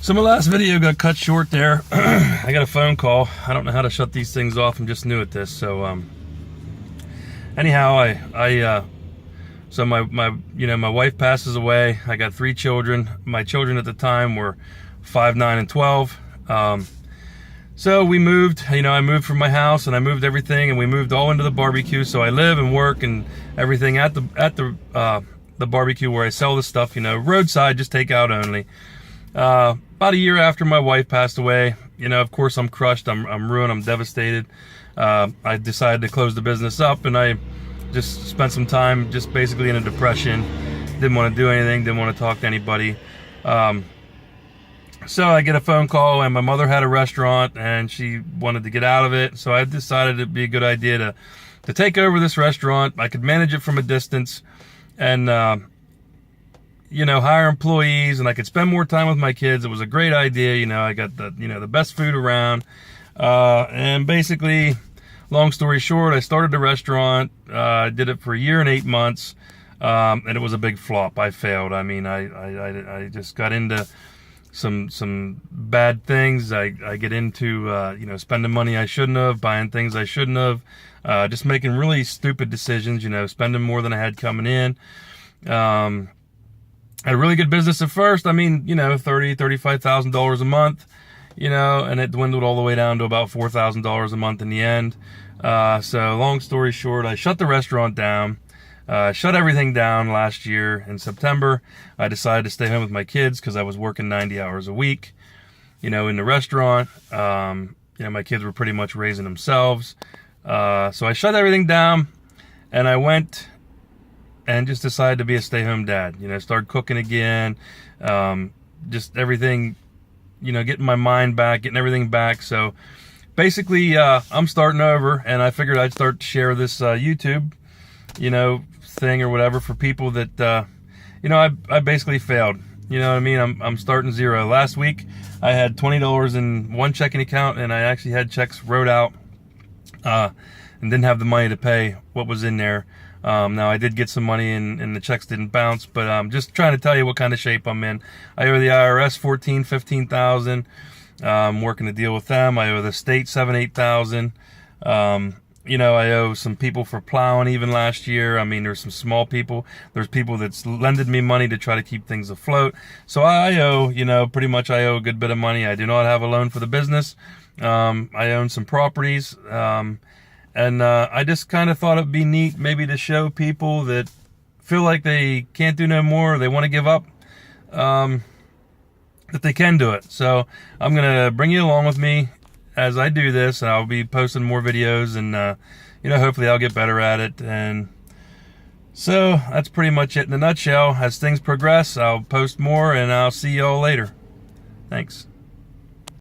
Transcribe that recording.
So my last video got cut short there. I got a phone call. I don't know how to shut these things off. I'm just new at this. So anyhow, so my wife passes away. I got 3 children. My children at the time were 5, 9, and 12. So we moved. I moved from my house and I moved everything, and we moved all into the barbecue. So I live and work and everything at the barbecue where I sell the stuff. Roadside, just takeout only. About a year after my wife passed away, of course I'm crushed, I'm ruined, I'm devastated. I decided to close the business up, and I just spent some time just basically in a depression. Didn't want to do anything, didn't want to talk to anybody. So I get a phone call, and my mother had a restaurant and she wanted to get out of it. So I decided it'd be a good idea to take over this restaurant. I could manage it from a distance and hire employees, and I could spend more time with my kids. It was a great idea. I got the best food around. And basically, long story short, I started the restaurant. I did it for a year and 8 months. And it was a big flop. I failed. I mean, I just got into some bad things. I get into, spending money I shouldn't have, buying things I shouldn't have, just making really stupid decisions, spending more than I had coming in. Had a really good business at first. I mean, $35,000 a month, and it dwindled all the way down to about $4,000 a month in the end. So long story short, I shut the restaurant down, shut everything down last year in September. I decided to stay home with my kids because I was working 90 hours a week, in the restaurant. My kids were pretty much raising themselves. So I shut everything down, and I went and just decided to be a stay-home dad. Start cooking again, just everything, getting my mind back, getting everything back. So basically, I'm starting over, and I figured I'd start to share this YouTube, thing or whatever for people that, I basically failed. You know what I mean? I'm starting zero. Last week, I had $20 in one checking account, and I actually had checks wrote out, and didn't have the money to pay what was in there. Now I did get some money and the checks didn't bounce, but I'm just trying to tell you what kind of shape I'm in. I owe the IRS $15,000. I'm working to deal with them. I owe the state $8,000. I owe some people for plowing even last year. I mean, there's some small people. There's people that's lended me money to try to keep things afloat. So I owe, pretty much I owe a good bit of money. I do not have a loan for the business. I own some properties. And I just kind of thought it'd be neat maybe to show people that feel like they can't do no more, they want to give up, that they can do it. So I'm going to bring you along with me as I do this, and I'll be posting more videos, and, hopefully I'll get better at it. And so that's pretty much it in a nutshell. As things progress, I'll post more, and I'll see you all later. Thanks.